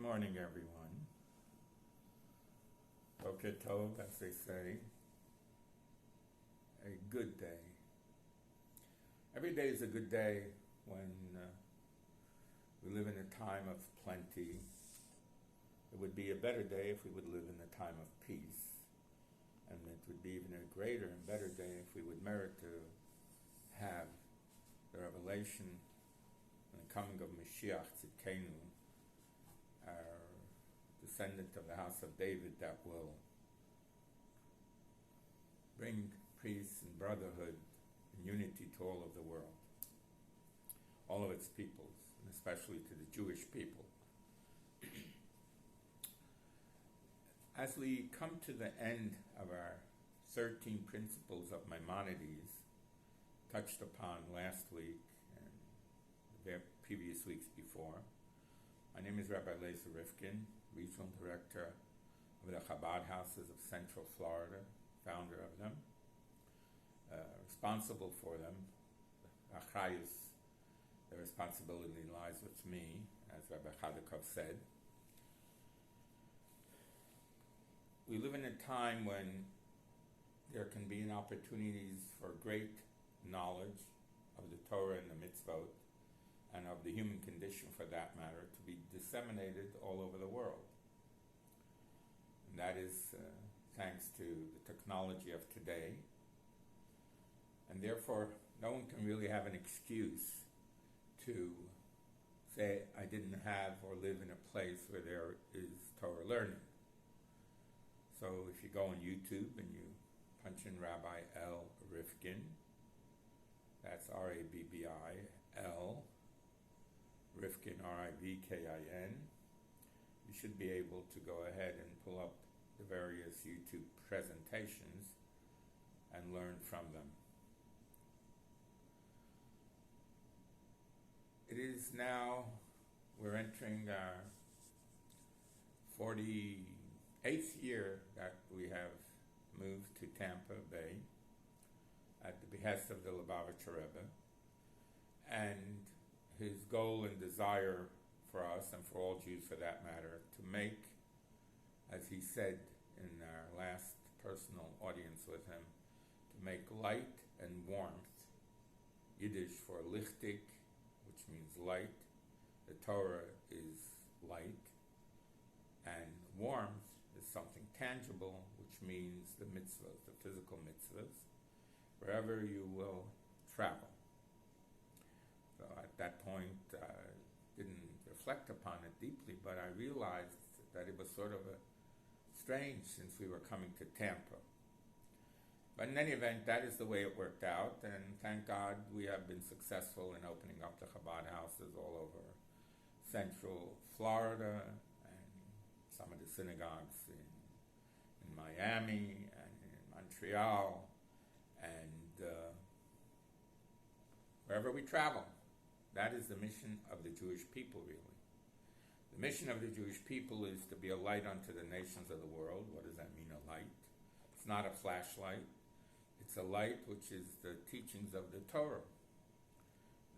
morning, everyone. Boker Tov, as they say. A good day. Every day is a good day when we live in a time of plenty. It would be a better day if we would live in a time of peace. And it would be even a greater and better day if we would merit to have the revelation and the coming of Mashiach Tzidkenu, our descendant of the house of David, that will bring peace and brotherhood and unity to all of the world, all of its peoples, and especially to the Jewish people. As we come to the end of our 13 principles of Maimonides, touched upon last week and the previous weeks before, my name is Rabbi Eliezer Rifkin, Regional Director of the Chabad Houses of Central Florida, founder of them, responsible for them. Achayus, the responsibility lies with me, as Rabbi Chadakov said. We live in a time when there can be opportunities for great knowledge of the Torah and the mitzvot, and of the human condition for that matter, to be disseminated all over the world. And that is thanks to the technology of today. And therefore, no one can really have an excuse to say, I didn't have or live in a place where there is Torah learning. So if you go on YouTube and you punch in Rabbi L. Rifkin, that's R-A-B-B-I-L, Rifkin, R-I-V-K-I-N, you should be able to go ahead and pull up the various YouTube presentations and learn from them. It is now, we're entering our 48th year that we have moved to Tampa Bay at the behest of the Lubavitcher Rebbe, and his goal and desire for us, and for all Jews for that matter, to make, as he said in our last personal audience with him, to make light and warmth, Yiddish for lichtig, which means light. The Torah is light, and warmth is something tangible, which means the mitzvahs, the physical mitzvahs, wherever you will travel. So at that point, I didn't reflect upon it deeply, but I realized that it was sort of strange since we were coming to Tampa. But in any event, that is the way it worked out, and thank God we have been successful in opening up the Chabad houses all over Central Florida, and some of the synagogues in Miami and in Montreal, and wherever we travel. That is the mission of the Jewish people, really. The mission of the Jewish people is to be a light unto the nations of the world. What does that mean, a light? It's not a flashlight. It's a light which is the teachings of the Torah.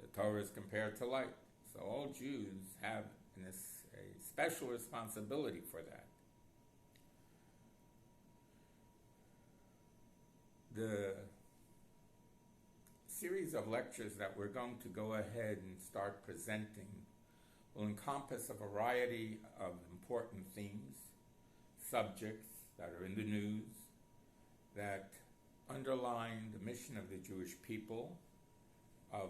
The Torah is compared to light. So all Jews have a special responsibility for that. The series of lectures that we're going to go ahead and start presenting will encompass a variety of important themes, subjects that are in the news, that underline the mission of the Jewish people, of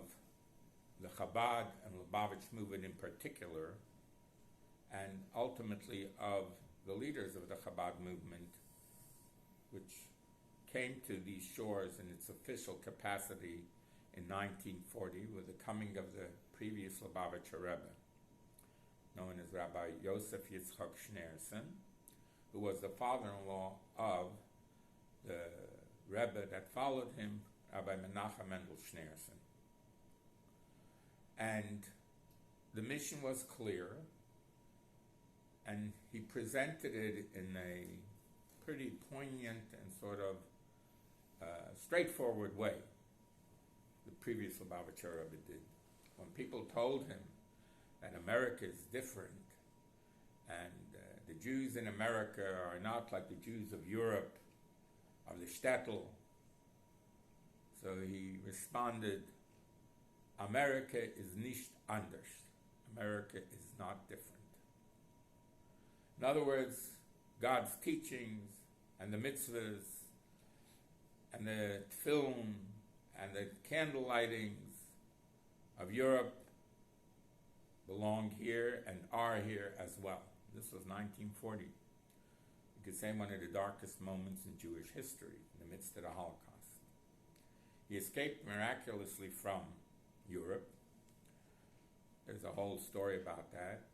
the Chabad and Lubavitch movement in particular, and ultimately of the leaders of the Chabad movement, which came to these shores in its official capacity in 1940 with the coming of the previous Lubavitcher Rebbe, known as Rabbi Yosef Yitzchak Schneerson, who was the father-in-law of the Rebbe that followed him, Rabbi Menachem Mendel Schneerson. And the mission was clear, and he presented it in a pretty poignant and sort of straightforward way. The previous Lubavitcher Rebbe did. When people told him that America is different And the Jews in America are not like the Jews of Europe, of the shtetl. So he responded, America is nicht anders. America is not different. In other words, God's teachings and the mitzvahs and the tefillin and the candle lightings of Europe belong here and are here as well. This was 1940. You could say one of the darkest moments in Jewish history, in the midst of the Holocaust. He escaped miraculously from Europe. There's a whole story about that.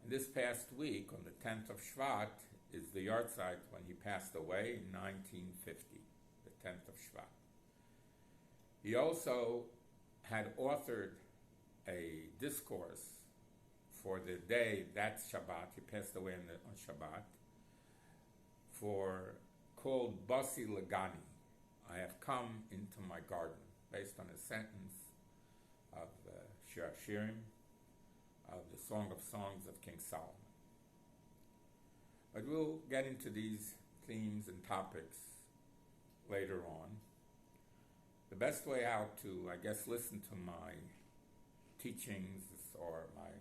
And this past week, on the 10th of Shvat, is the yahrzeit when he passed away in 1950, the 10th of Shvat. He also had authored a discourse for the day, that's Shabbat, he passed away on Shabbat, called Basi Lagani, I have come into my garden, based on a sentence of Shir Hashirim, of the Song of Songs of King Solomon. But we'll get into these themes and topics later on. The best way out to, I guess, listen to my teachings or my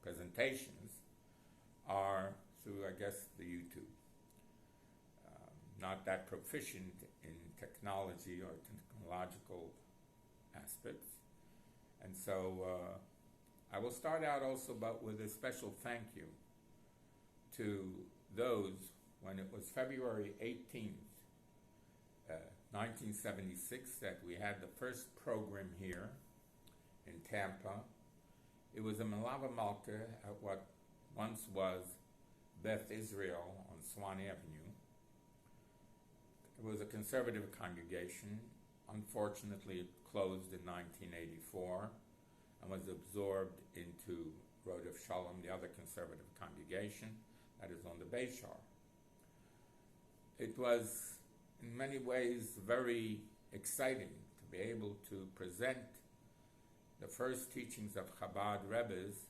presentations are through, I guess, the YouTube. Not that proficient in technology or technological aspects. And so I will start out also with a special thank you to those when it was February 18th, 1976, that we had the first program here in Tampa. It was a Melava Malka at what once was Beth Israel on Swan Avenue. It was a conservative congregation. Unfortunately, it closed in 1984 and was absorbed into Rodef Shalom, the other conservative congregation that is on the Bayshore. It was, in many ways, very exciting to be able to present the first teachings of Chabad Rebbes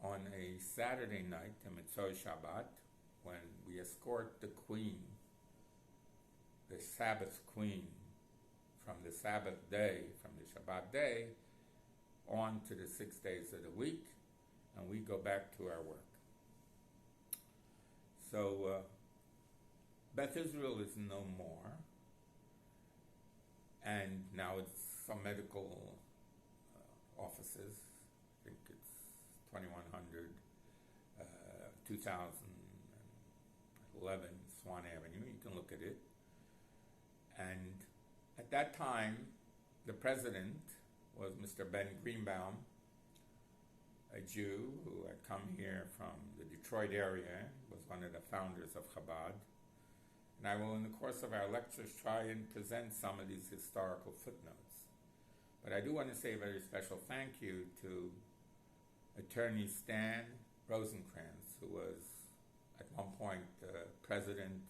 on a Saturday night, the Mitzvah Shabbat, when we escort the Queen, the Sabbath Queen, from the Sabbath day, from the Shabbat day, on to the 6 days of the week, and we go back to our work. So Beth Israel is no more, and now it's some medical offices. I think it's 2100, 2011 Swan Avenue. You can look at it. And at that time, the president was Mr. Ben Greenbaum, a Jew who had come here from the Detroit area, was one of the founders of Chabad. And I will, in the course of our lectures, try and present some of these historical footnotes. But I do want to say a very special thank you to Attorney Stan Rosenkrantz, who was at one point president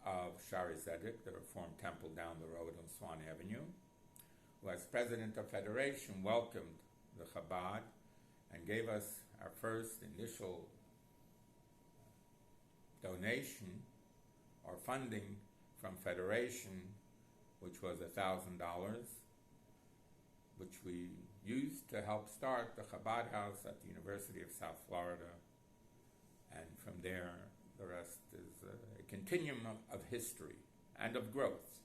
of Shari Zedek, the Reformed Temple down the road on Swan Avenue, who as president of Federation welcomed the Chabad and gave us our first initial donation or funding from Federation, which was $1,000, which we used to help start the Chabad House at the University of South Florida. And from there, the rest is a continuum of history and of growth.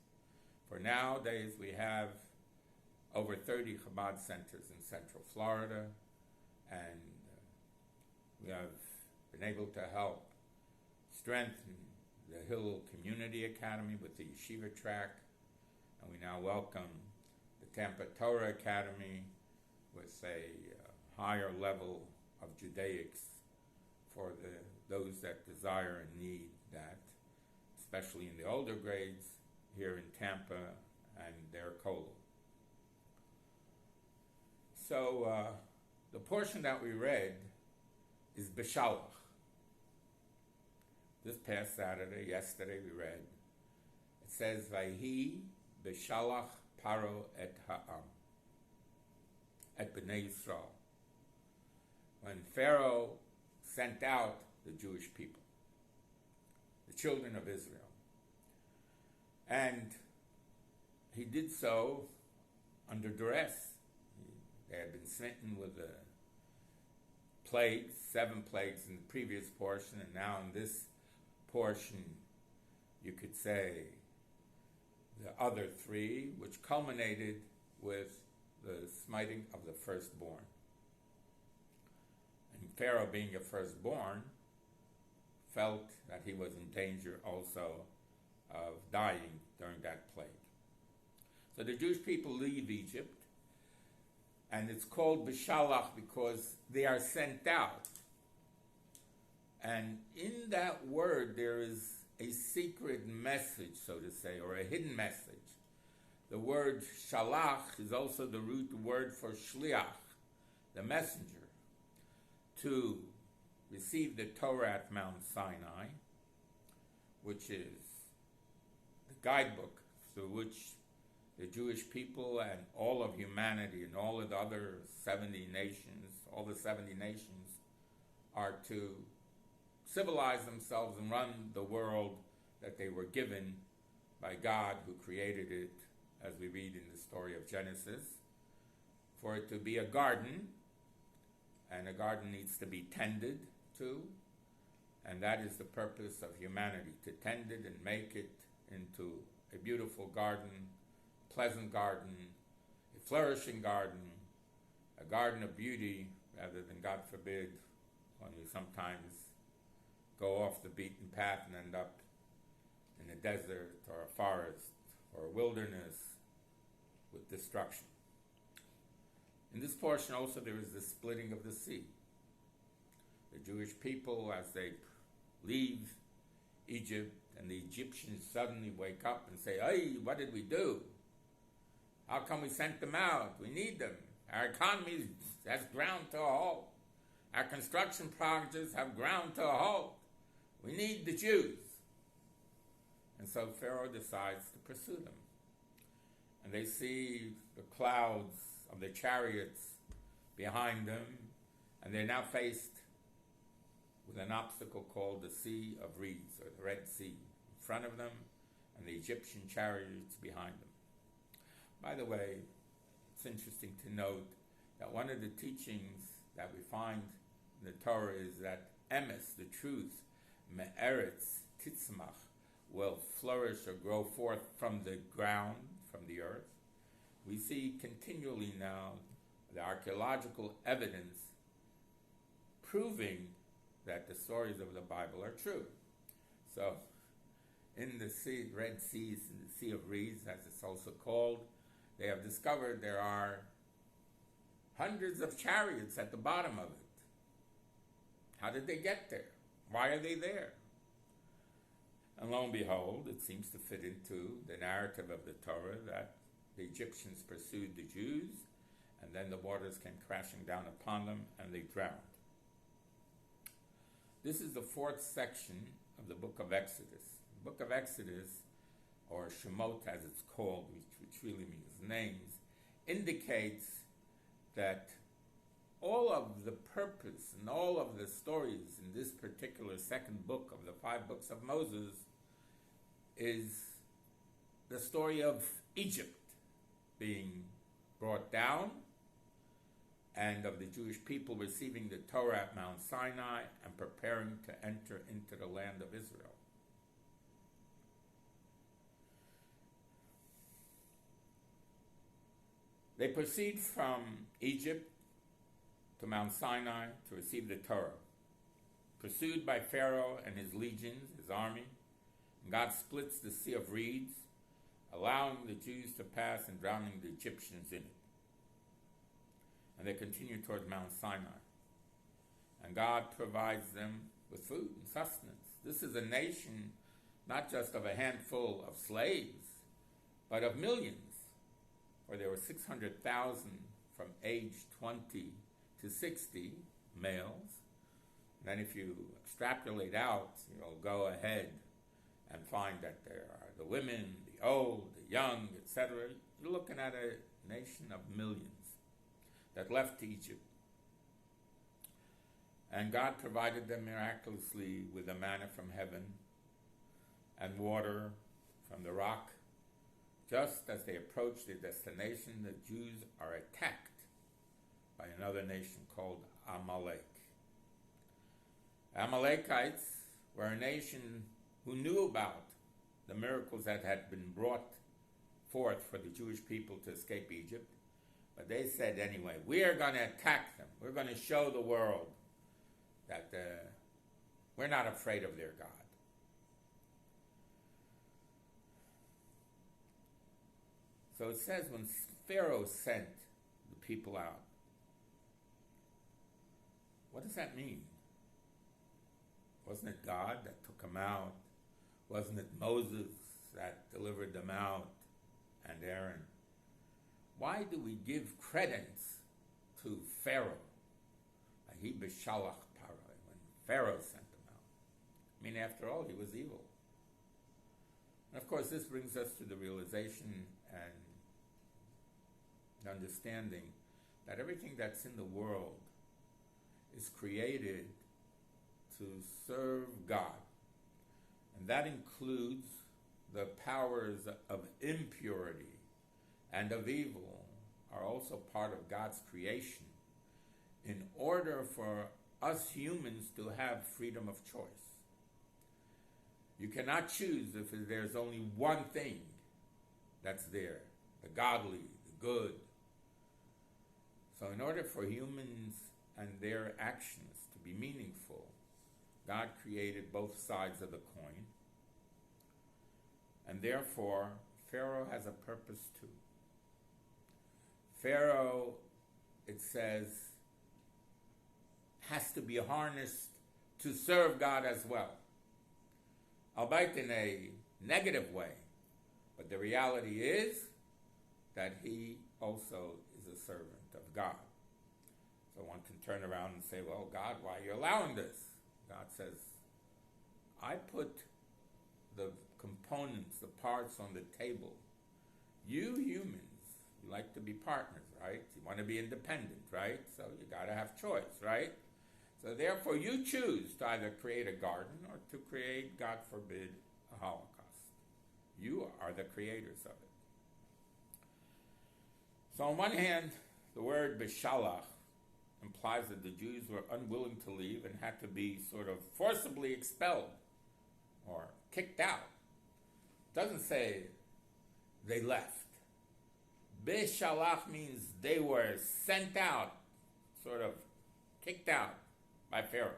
For nowadays, we have over 30 Chabad centers in Central Florida, and we have been able to help strengthen the Hillel Community Academy with the Yeshiva track, and we now welcome the Tampa Torah Academy with a higher level of Judaics for those that desire and need that, especially in the older grades here in Tampa and their Kollel. So the portion that we read is Beshalach. This past Saturday, yesterday we read, it says, Vayhi Beshalach Paro et Ha'am, et Bnei Yisrael. When Pharaoh sent out the Jewish people, the children of Israel. And he did so under duress. They had been smitten with the plagues, 7 plagues in the previous portion, and now in this portion, you could say the other 3, which culminated with the smiting of the firstborn. And Pharaoh, being a firstborn, felt that he was in danger also of dying during that plague. So the Jewish people leave Egypt, and it's called Bishalach because they are sent out. And in that word there is a secret message, so to say, or a hidden message. The word shalach is also the root word for shliach, the messenger, to receive the Torah at Mount Sinai, which is the guidebook through which the Jewish people and all of humanity and all of the other 70 nations, all the 70 nations, are to civilize themselves and run the world that they were given by God, who created it, as we read in the story of Genesis, for it to be a garden, and a garden needs to be tended to, and that is the purpose of humanity, to tend it and make it into a beautiful garden, pleasant garden, a flourishing garden, a garden of beauty, rather than, God forbid, when we sometimes go off the beaten path and end up in a desert or a forest or a wilderness with destruction. In this portion also there is the splitting of the sea. The Jewish people, as they leave Egypt, and the Egyptians suddenly wake up and say, "Hey, what did we do? How come we sent them out? We need them. Our economy has ground to a halt. Our construction projects have ground to a halt. We need the Jews." And so Pharaoh decides to pursue them. And they see the clouds of the chariots behind them, and they're now faced with an obstacle called the Sea of Reeds, or the Red Sea, in front of them, and the Egyptian chariots behind them. By the way, it's interesting to note that one of the teachings that we find in the Torah is that emes, the truth, me'eretz titzmach, will flourish or grow forth from the ground, from the earth. We see continually now the archaeological evidence proving that the stories of the Bible are true. So, in the sea, Red Seas, in the Sea of Reeds, as it's also called, they have discovered there are hundreds of chariots at the bottom of it. How did they get there? Why are they there? And lo and behold, it seems to fit into the narrative of the Torah that the Egyptians pursued the Jews, and then the waters came crashing down upon them, and they drowned. This is the 4th section of the book of Exodus. The book of Exodus, or Shemot as it's called, which really means names, indicates that all of the purpose and all of the stories in this particular second book of the 5 books of Moses is the story of Egypt being brought down, and of the Jewish people receiving the Torah at Mount Sinai and preparing to enter into the land of Israel. They proceed from Egypt to Mount Sinai to receive the Torah, pursued by Pharaoh and his legions, his army. And God splits the Sea of Reeds, allowing the Jews to pass and drowning the Egyptians in it. And they continue towards Mount Sinai. And God provides them with food and sustenance. This is a nation not just of a handful of slaves, but of millions. For there were 600,000 from age 20 to 60 males. And then if you extrapolate out, you'll go ahead and find that there are the women, the old, the young, etc. You're looking at a nation of millions that left Egypt. And God provided them miraculously with a manna from heaven and water from the rock. Just as they approach their destination, the Jews are attacked by another nation called Amalek. Amalekites were a nation who knew about the miracles that had been brought forth for the Jewish people to escape Egypt. But they said anyway, we are going to attack them. We're going to show the world that we're not afraid of their God. So it says when Pharaoh sent the people out, what does that mean? Wasn't it God that took them out? Wasn't it Moses that delivered them out and Aaron? Why do we give credence to Pharaoh? He beshalach parai, when Pharaoh sent them out. I mean, after all, he was evil. And of course, this brings us to the realization and the understanding that everything that's in the world is created to serve God. And that includes the powers of impurity and of evil are also part of God's creation in order for us humans to have freedom of choice. You cannot choose if there's only one thing that's there, the godly, the good. So in order for humans and their actions to be meaningful, God created both sides of the coin. And therefore, Pharaoh has a purpose too. Pharaoh, it says, has to be harnessed to serve God as well, albeit in a negative way. But the reality is that he also is a servant of God. So one can turn around and say, well, God, why are you allowing this? God says, I put the components, the parts on the table. You humans, you like to be partners, right? You want to be independent, right? So you got to have choice, right? So therefore you choose to either create a garden or to create, God forbid, a Holocaust. You are the creators of it. So on one hand, the word beshalach implies that the Jews were unwilling to leave and had to be sort of forcibly expelled or kicked out. It doesn't say they left. Beshalach means they were sent out, sort of kicked out by Pharaoh,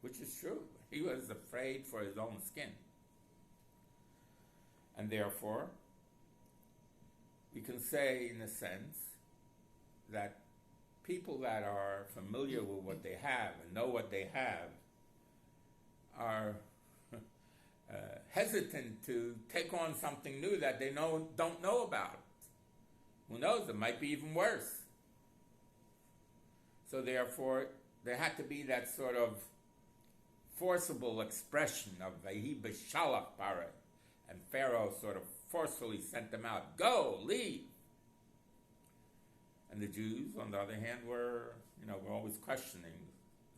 which is true. He was afraid for his own skin. And therefore, we can say, in a sense, that people that are familiar with what they have and know what they have are hesitant to take on something new that they don't know about. Who knows, it might be even worse. So therefore, there had to be that sort of forcible expression of Vahi b'shalach parei, and Pharaoh sort of forcefully sent them out. Go, leave. And the Jews, on the other hand, were always questioning,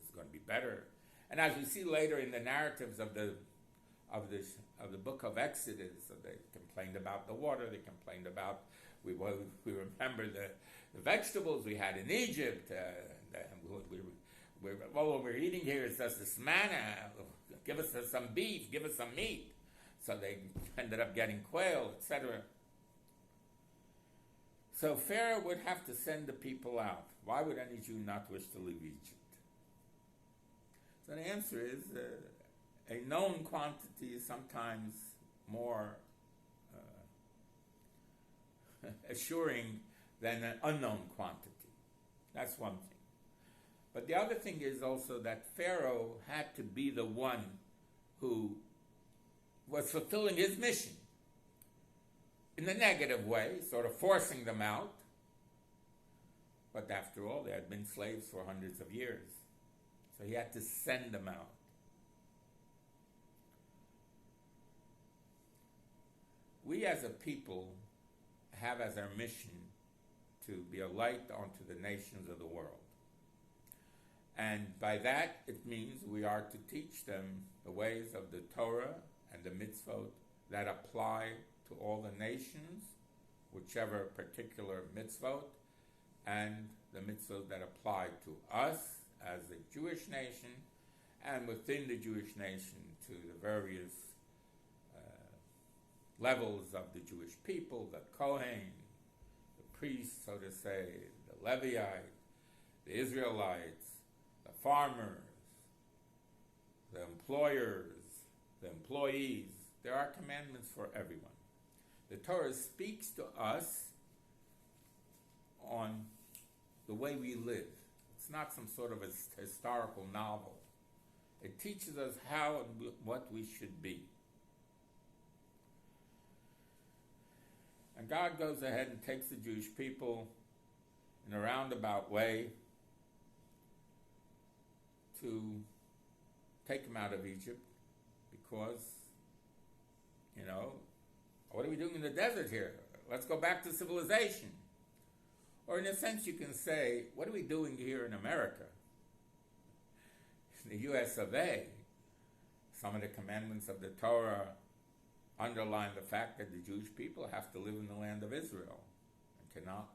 is it going to be better? And as we see later in the narratives of the book of Exodus, so they complained about the water, they complained about, we remember the vegetables we had in Egypt, what we're eating here is just this manna, give us some beef, give us some meat. So they ended up getting quail, etc. So Pharaoh would have to send the people out. Why would any Jew not wish to leave Egypt? So the answer is a known quantity is sometimes more assuring than an unknown quantity. That's one thing. But the other thing is also that Pharaoh had to be the one who was fulfilling his mission in a negative way, sort of forcing them out. But after all, they had been slaves for hundreds of years. So he had to send them out. We as a people have as our mission to be a light unto the nations of the world. And by that, it means we are to teach them the ways of the Torah and the mitzvot that apply to all the nations, whichever particular mitzvot, and the mitzvot that apply to us as a Jewish nation, and within the Jewish nation to the various levels of the Jewish people, the Kohen, the priests, so to say, the Levites, the Israelites, the farmers, the employers, the employees. There are commandments for everyone. The Torah speaks to us on the way we live. It's not some sort of a historical novel. It teaches us how and what we should be. And God goes ahead and takes the Jewish people in a roundabout way to take them out of Egypt because, what are we doing in the desert here? Let's go back to civilization. Or in a sense you can say, what are we doing here in America? In the US of A, some of the commandments of the Torah underline the fact that the Jewish people have to live in the land of Israel and cannot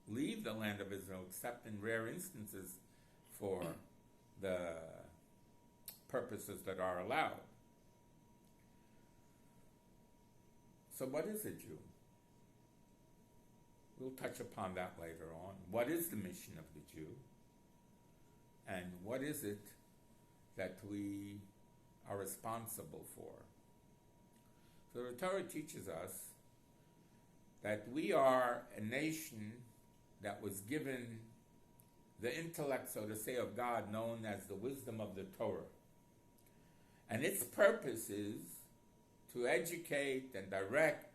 leave the land of Israel except in rare instances for the purposes that are allowed. So what is a Jew? We'll touch upon that later on. What is the mission of the Jew? And what is it that we are responsible for? So the Torah teaches us that we are a nation that was given the intellect, so to say, of God, known as the wisdom of the Torah. And its purpose is to educate and direct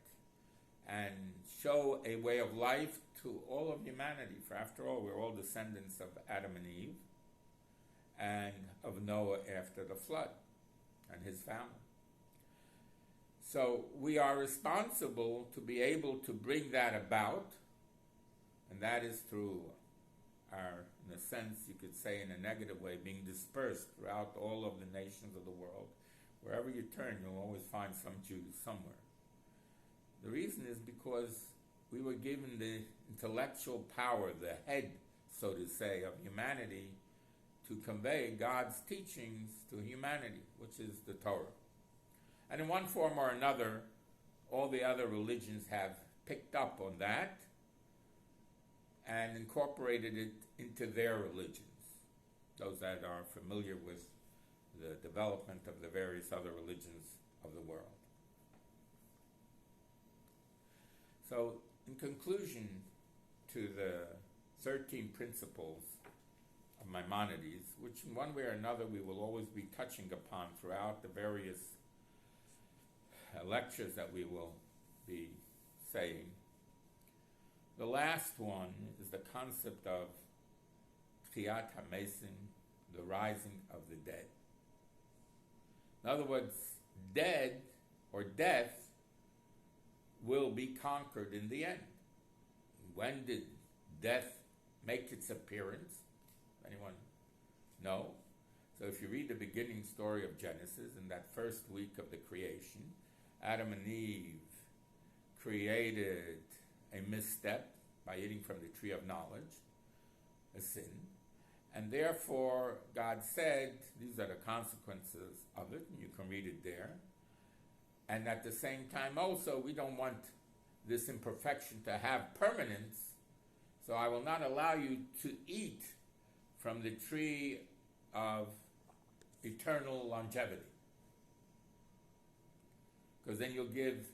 and show a way of life to all of humanity. For after all, we're all descendants of Adam and Eve and of Noah after the flood and his family. So we are responsible to be able to bring that about, and that is through our, in a sense, you could say in a negative way, being dispersed throughout all of the nations of the world. Wherever you turn, you'll always find some Jews somewhere. The reason is because we were given the intellectual power, the head, so to say, of humanity to convey God's teachings to humanity, which is the Torah. And in one form or another, all the other religions have picked up on that and incorporated it into their religions, those that are familiar with the development of the various other religions of the world. So, in conclusion to the 13 principles of Maimonides, which in one way or another we will always be touching upon throughout the various lectures that we will be saying, the last one is the concept of Tchiyat HaMesim, the rising of the dead. In other words, dead or death will be conquered in the end. When did death make its appearance? Anyone know? So if you read the beginning story of Genesis, in that first week of the creation, Adam and Eve created a misstep by eating from the tree of knowledge, a sin, and therefore God said, these are the consequences of it, and you can read it there. And at the same time also, we don't want this imperfection to have permanence, so I will not allow you to eat from the tree of eternal longevity. Because then you'll give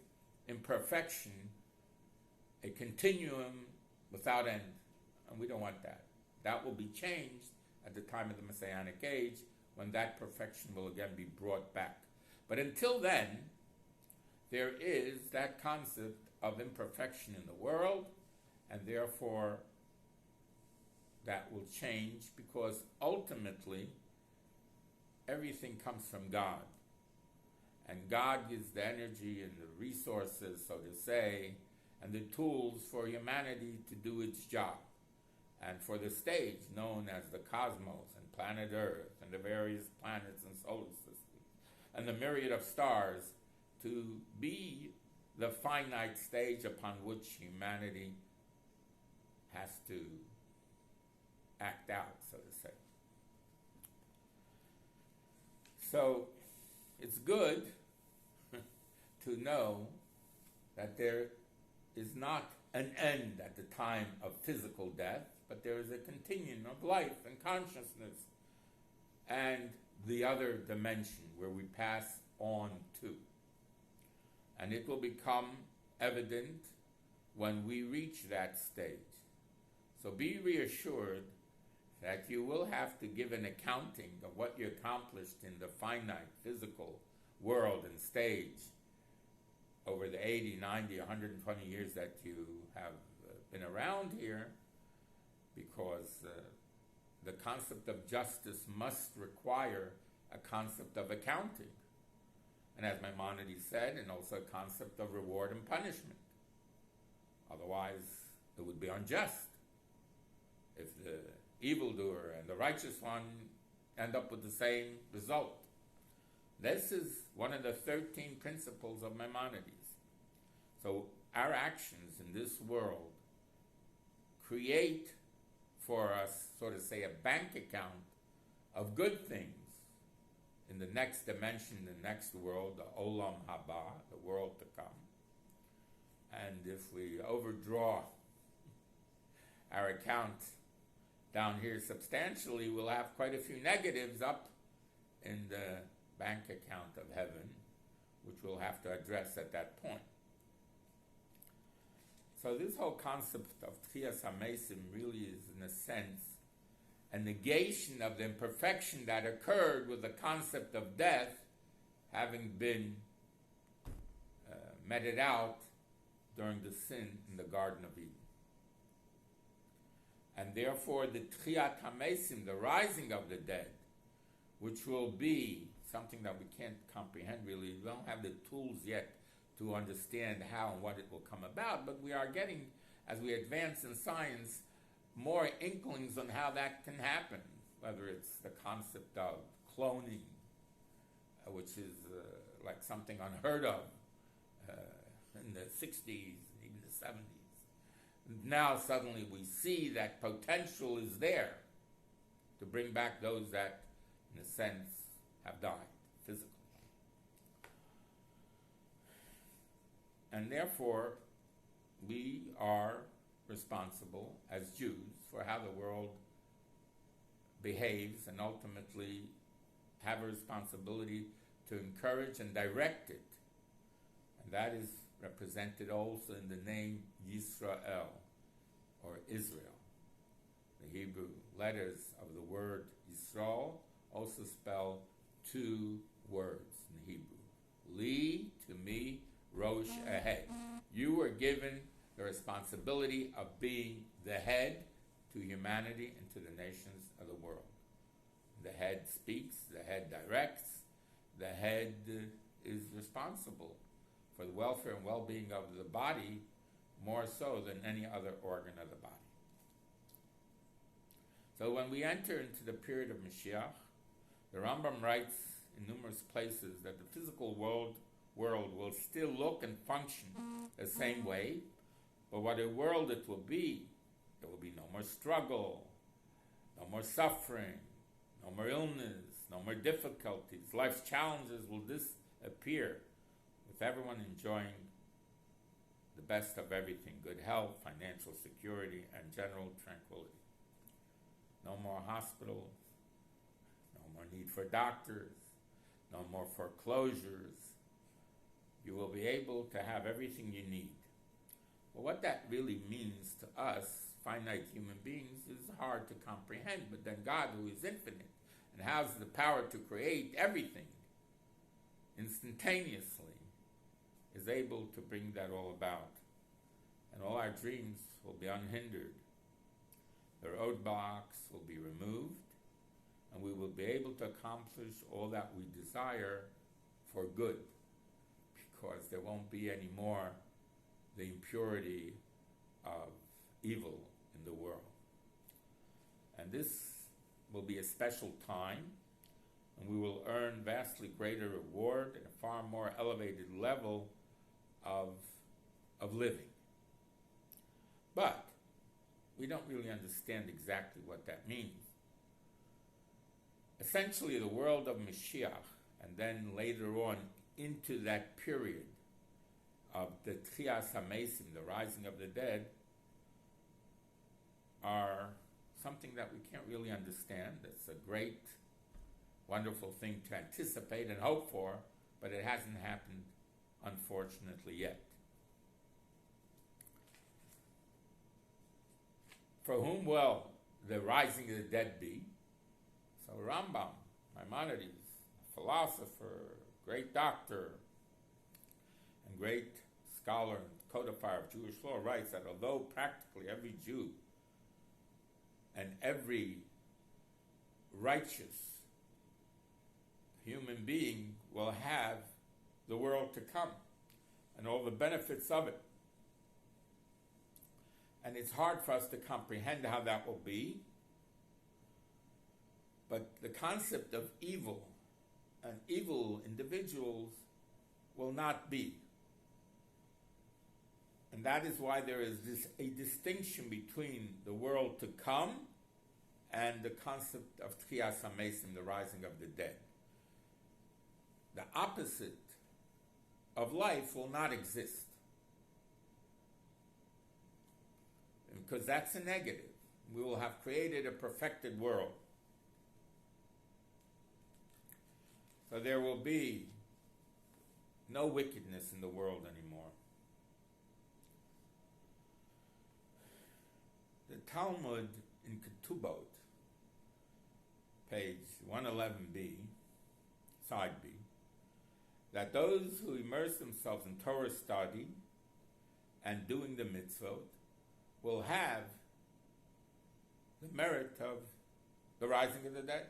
imperfection a continuum without end, and we don't want that. That will be changed at the time of the Messianic age, when that perfection will again be brought back. But until then, there is that concept of imperfection in the world, and therefore that will change, because ultimately everything comes from God. And God gives the energy and the resources, so to say, and the tools for humanity to do its job. And for the stage known as the cosmos and planet Earth, and the various planets and solar systems, and the myriad of stars to be the finite stage upon which humanity has to act out, so to say. So it's good to know that there is not an end at the time of physical death, but there is a continuum of life and consciousness and the other dimension where we pass on to. And it will become evident when we reach that stage. So be reassured that you will have to give an accounting of what you accomplished in the finite physical world and stage over the 80, 90, 120 years that you have been around here, because the concept of justice must require a concept of accounting. And as Maimonides said, and also a concept of reward and punishment. Otherwise, it would be unjust if the evildoer and the righteous one end up with the same result. This is one of the 13 principles of Maimonides. So our actions in this world create for us, so to say, a bank account of good things in the next dimension, the next world, the Olam Haba, the world to come. And if we overdraw our account down here substantially, we'll have quite a few negatives up in the bank account of heaven, which we'll have to address at that point. So this whole concept of Tchias HaMesim really is, in a sense, a negation of the imperfection that occurred with the concept of death having been meted out during the sin in the Garden of Eden. And therefore the Tchiat HaMesim, the rising of the dead, which will be something that we can't comprehend really. We don't have the tools yet to understand how and what it will come about, but we are getting, as we advance in science, more inklings on how that can happen, whether it's the concept of cloning, which is like something unheard of in the 60s, even the 70s. Now suddenly we see that potential is there to bring back those that, in a sense, have died physically. And therefore, we are responsible as Jews for how the world behaves, and ultimately have a responsibility to encourage and direct it. And that is represented also in the name Yisrael, or Israel. The Hebrew letters of the word Yisrael also spell two words in Hebrew. Li, to me, Rosh, a head. You were given the responsibility of being the head to humanity and to the nations of the world. The head speaks, the head directs, the head is responsible for the welfare and well-being of the body more so than any other organ of the body. So when we enter into the period of Mashiach, the Rambam writes in numerous places that the physical world will still look and function the same way, but what a world it will be. There will be no more struggle, no more suffering, no more illness, no more difficulties. Life's challenges will disappear, with everyone enjoying the best of everything: good health, financial security, and general tranquility. No more hospitals, no more need for doctors, no more foreclosures. You will be able to have everything you need. Well, what that really means to us, finite human beings, is hard to comprehend. But then God, who is infinite and has the power to create everything instantaneously, is able to bring that all about. And all our dreams will be unhindered. The roadblocks will be removed, and we will be able to accomplish all that we desire for good, because there won't be any more the impurity of evil in the world. And this will be a special time, and we will earn vastly greater reward and a far more elevated level of living. But we don't really understand exactly what that means. Essentially, the world of Mashiach, and then later on into that period of the Tchias HaMesim, the rising of the dead, are something that we can't really understand. It's a great, wonderful thing to anticipate and hope for, but it hasn't happened, unfortunately, yet. For whom will the rising of the dead be? So Rambam, Maimonides, a philosopher, great doctor, and great scholar and codifier of Jewish law, writes that although practically every Jew and every righteous human being will have the world to come and all the benefits of it. And it's hard for us to comprehend how that will be. But the concept of evil and evil individuals will not be. And that is why there is a distinction between the world to come and the concept of Tchias HaMesim, the rising of the dead. The opposite of life will not exist. Because that's a negative. We will have created a perfected world. So there will be no wickedness in the world anymore. The Talmud in Ketubot, page 111b, side B, that those who immerse themselves in Torah study and doing the mitzvot will have the merit of the rising of the dead.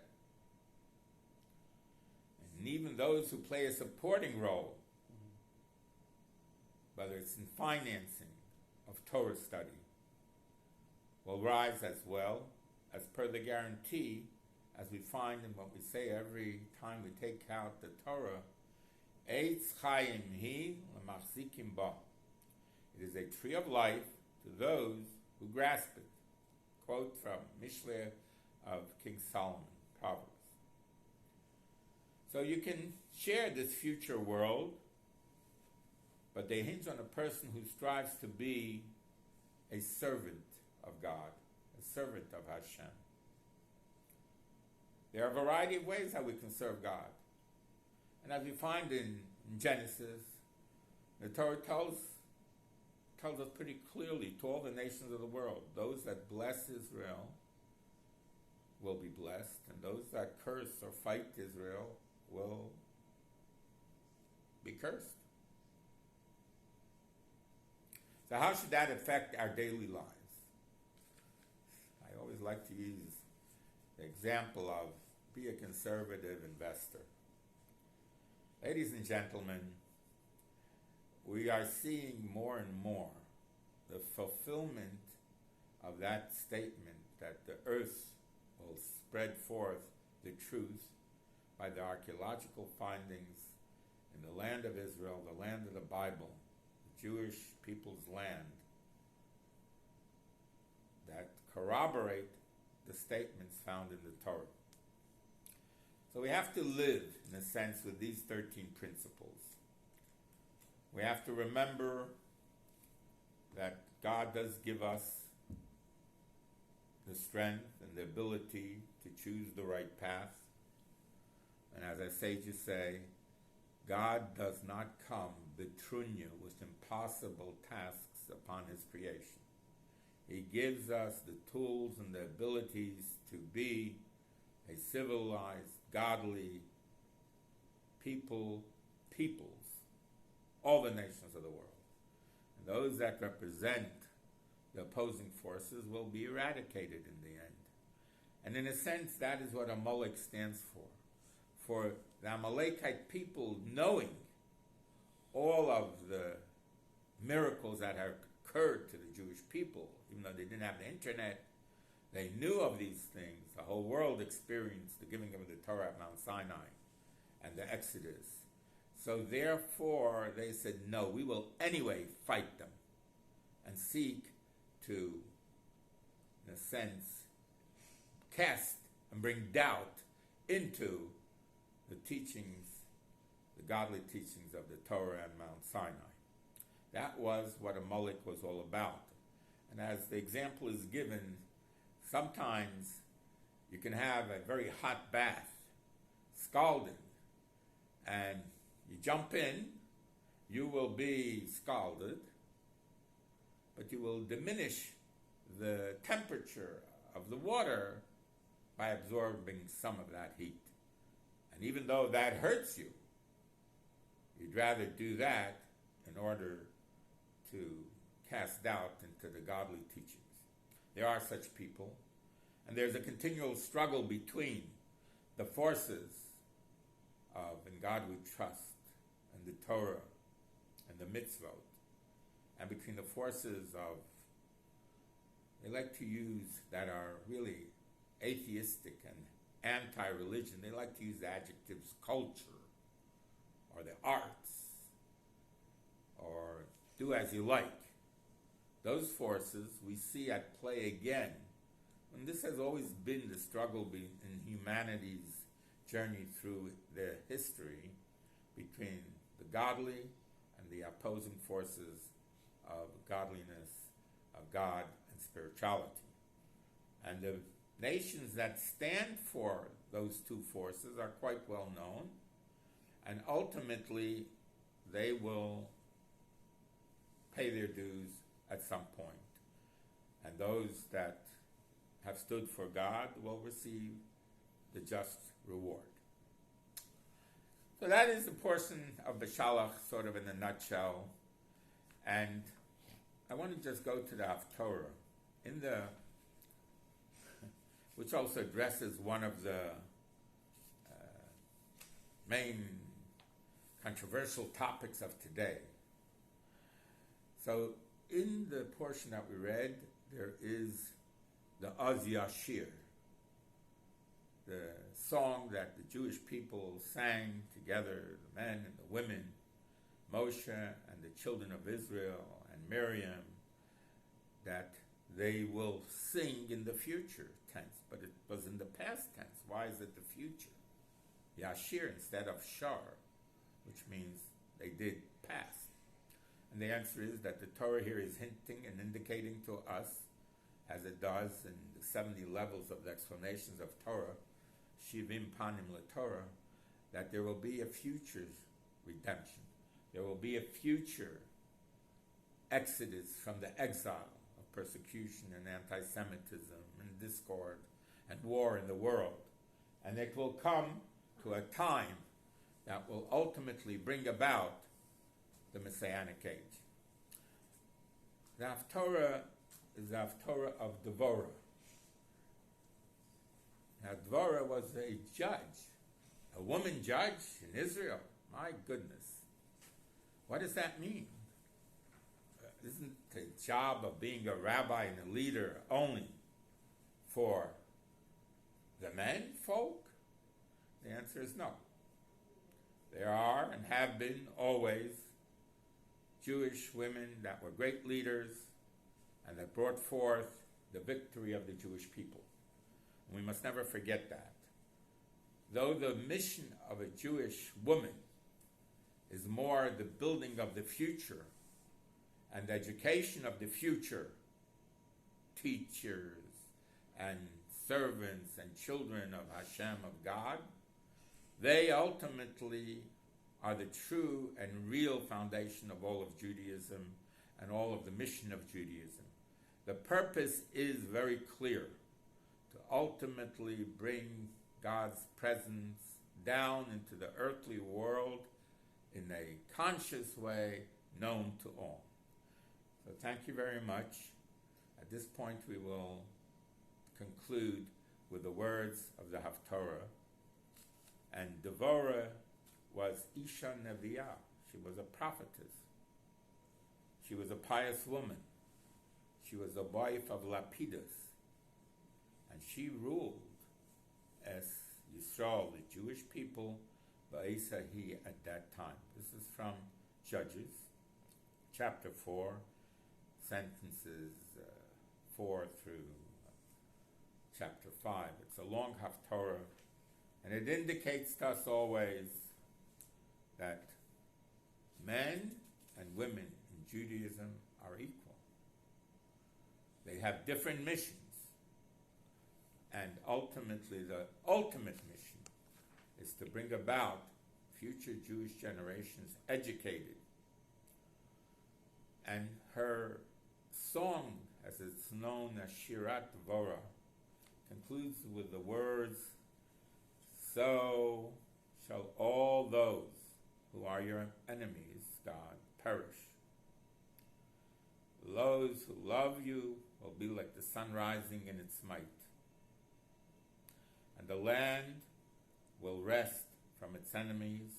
And even those who play a supporting role, whether it's in financing of Torah study, will rise as well, as per the guarantee, as we find in what we say every time we take out the Torah, Eitz Chaim Hi L'Machzikim Ba. It is a tree of life to those who grasp it. Quote from Mishle of King Solomon, Proverbs. So you can share this future world, but they hinge on a person who strives to be a servant of God, a servant of Hashem. There are a variety of ways how we can serve God. And as we find in Genesis, the Torah tells us pretty clearly to all the nations of the world, those that bless Israel will be blessed, and those that curse or fight Israel will be cursed. So how should that affect our daily lives? I always like to use the example of be a conservative investor. Ladies and gentlemen, we are seeing more and more the fulfillment of that statement that the earth will spread forth the truth by the archaeological findings in the land of Israel, the land of the Bible, the Jewish people's land, that corroborate the statements found in the Torah. So we have to live, in a sense, with these 13 principles. We have to remember that God does give us the strength and the ability to choose the right path. And as our sages say, God does not come betrunya with impossible tasks upon his creation. He gives us the tools and the abilities to be a civilized, godly peoples, all the nations of the world. And those that represent the opposing forces will be eradicated in the end. And in a sense, that is what Amalek stands for. For the Amalekite people, knowing all of the miracles that have occurred to the Jewish people, even though they didn't have the internet, They knew of these things. The whole world experienced the giving of the Torah at Mount Sinai and the Exodus. So therefore, they said, no, we will anyway fight them and seek to, in a sense, cast and bring doubt into the teachings, the godly teachings of the Torah and Mount Sinai. That was what Amalek was all about. And as the example is given, sometimes you can have a very hot bath, scalding, and you jump in, you will be scalded, but you will diminish the temperature of the water by absorbing some of that heat. And even though that hurts you, you'd rather do that in order to cast doubt into the godly teachings. There are such people, and there's a continual struggle between the forces of in God we trust, and the Torah, and the mitzvot, and between the forces of, they like to use, that are really atheistic and anti-religion, they like to use the adjectives culture, or the arts, or do as you like. Those forces we see at play again. And this has always been the struggle in humanity's journey through their history between the godly and the opposing forces of godliness, of God, and spirituality. And the nations that stand for those two forces are quite well known, and ultimately they will pay their dues at some point. And those that have stood for God will receive the just reward. So that is the portion of Beshalach, sort of in a nutshell. And I want to just go to the Haftorah, which also addresses one of the main controversial topics of today. So in the portion that we read, there is the Az Yashir, the song that the Jewish people sang together, the men and the women, Moshe and the children of Israel and Miriam, that they will sing in the future tense, but it was in the past tense. Why is it the future? Yashir instead of Shar, which means they did past. And the answer is that the Torah here is hinting and indicating to us, as it does in the 70 levels of the explanations of Torah, Shivim Panim LaTorah, that there will be a future redemption. There will be a future exodus from the exile of persecution and anti-Semitism and discord and war in the world. And it will come to a time that will ultimately bring about the Messianic age. The Haftorah is the Haftorah of Devorah. Now, Devorah was a judge, a woman judge in Israel. My goodness. What does that mean? Isn't the job of being a rabbi and a leader only for the men folk? The answer is no. There are and have been always Jewish women that were great leaders and that brought forth the victory of the Jewish people. And we must never forget that. Though the mission of a Jewish woman is more the building of the future and the education of the future, teachers and servants and children of Hashem, of God, they ultimately are the true and real foundation of all of Judaism and all of the mission of Judaism. The purpose is very clear, to ultimately bring God's presence down into the earthly world in a conscious way known to all. So thank you very much. At this point we will conclude with the words of the Haftorah. And Devorah was Isha Neviah. She was a prophetess. She was a pious woman. She was the wife of Lapidus. and she ruled as Yisrael, the Jewish people, Ba'esahi at that time. This is from Judges, chapter 4, sentences 4 through chapter 5. It's a long Haftorah, and it indicates to us always that men and women in Judaism are equal. They have different missions. And ultimately, the ultimate mission is to bring about future Jewish generations educated. And her song, as it's known as Shirat Dvorah, concludes with the words, "So shall all those who are your enemies, God, perish. Those who love you will be like the sun rising in its might. And the land will rest from its enemies,"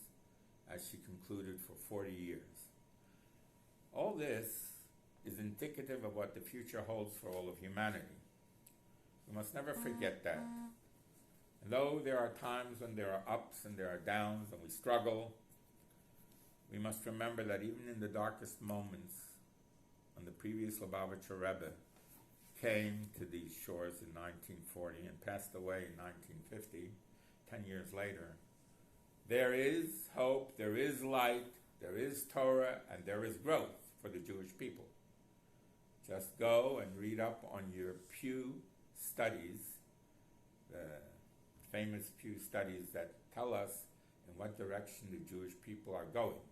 as she concluded, for 40 years. All this is indicative of what the future holds for all of humanity. We must never forget that. And though there are times when there are ups and there are downs and we struggle, we must remember that even in the darkest moments, when the previous Lubavitcher Rebbe came to these shores in 1940 and passed away in 1950, 10 years later, there is hope, there is light, there is Torah, and there is growth for the Jewish people. Just go and read up on your Pew studies, the famous Pew studies that tell us in what direction the Jewish people are going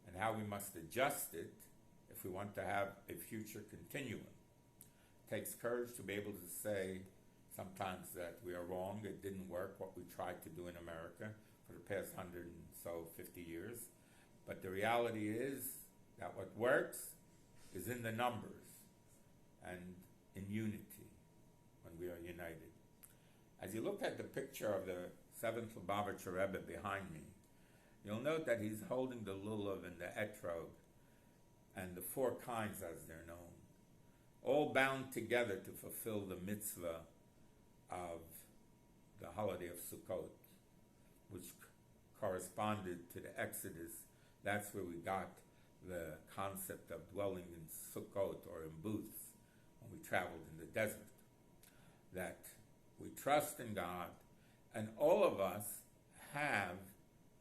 and how we must adjust it if we want to have a future continuum. It takes courage to be able to say sometimes that we are wrong, it didn't work what we tried to do in America for the past 150 years. But the reality is that what works is in the numbers and in unity when we are united. As you look at the picture of the 7th Lubavitcher Rebbe behind me, you'll note that he's holding the lulav and the etrog and the 4 kinds as they're known, all bound together to fulfill the mitzvah of the holiday of Sukkot, which corresponded to the Exodus. That's where we got the concept of dwelling in Sukkot or in booths when we traveled in the desert. That we trust in God, and all of us have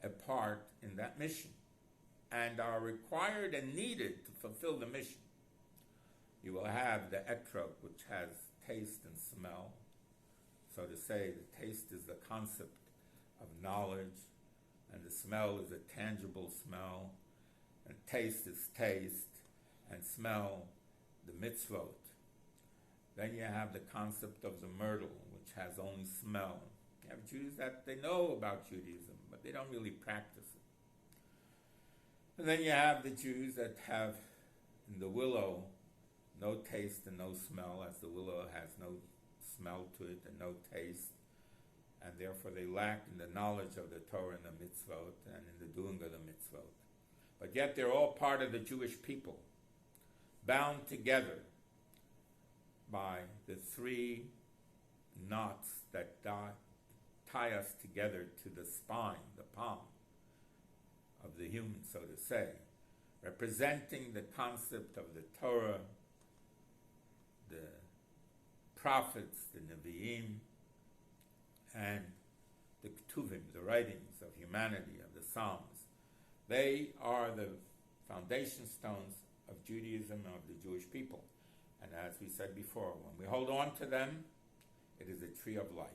a part in that mission and are required and needed to fulfill the mission. You will have the etrog, which has taste and smell. So to say, the taste is the concept of knowledge, and the smell is a tangible smell, and taste is taste, and smell the mitzvot. Then you have the concept of the myrtle, which has only smell. You have Jews that they know about Judaism, but they don't really practice it. And then you have the Jews that have in the willow no taste and no smell, as the willow has no smell to it and no taste, and therefore they lack in the knowledge of the Torah and the mitzvot and in the doing of the mitzvot. But yet they're all part of the Jewish people, bound together by the 3 knots that tie us together to the spine, the palm of the human, so to say, representing the concept of the Torah, the prophets, the Nevi'im, and the Ketuvim, the writings of humanity, of the Psalms. They are the foundation stones of Judaism and of the Jewish people. And as we said before, when we hold on to them, it is a tree of life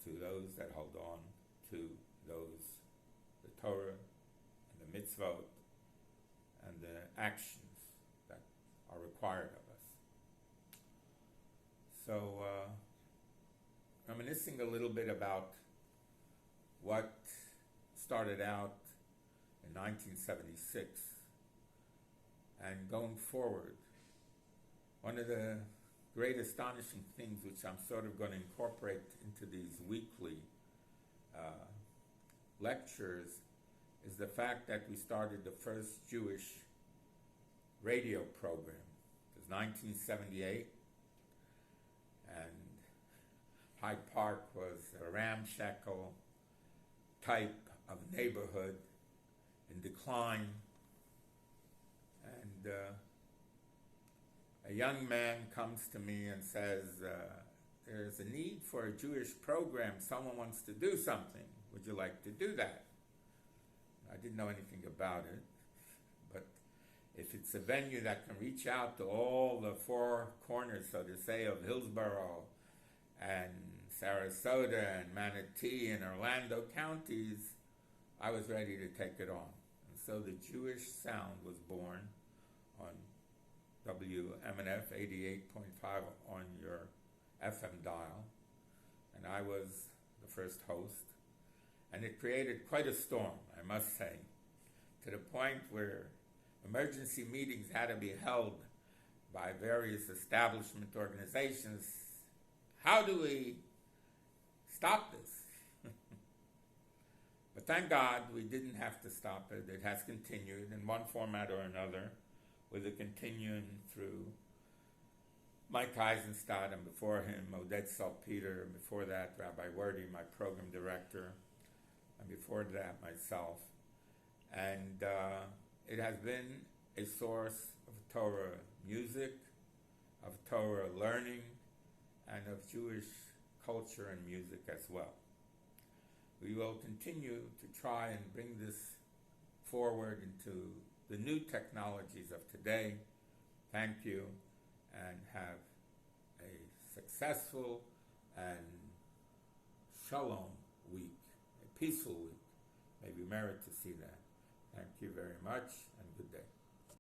to those that hold on to those, the Torah and the mitzvot and the actions that are required of us. So, reminiscing a little bit about what started out in 1976 and going forward, one of the great astonishing things which I'm sort of going to incorporate into these weekly lectures is the fact that we started the first Jewish radio program. It was 1978, and Hyde Park was a ramshackle type of neighborhood in decline, and a young man comes to me and says, there's a need for a Jewish program. Someone wants to do something. Would you like to do that? I didn't know anything about it, but if it's a venue that can reach out to all the four corners, so to say, of Hillsborough and Sarasota and Manatee and Orlando counties, I was ready to take it on. And so the Jewish Sound was born on WMNF 88.5 on your FM dial, and I was the first host. And it created quite a storm, I must say, to the point where emergency meetings had to be held by various establishment organizations. How do we stop this? But thank God we didn't have to stop it. It has continued in one format or another, with it continuing through Mike Eisenstadt, and before him, Oded Salpeter, and before that, Rabbi Werdy, my program director, and before that, myself. And it has been a source of Torah music, of Torah learning, and of Jewish culture and music as well. We will continue to try and bring this forward into the new technologies of today. Thank you, and have a successful and shalom week, a peaceful week. May we merit to see that. Thank you very much.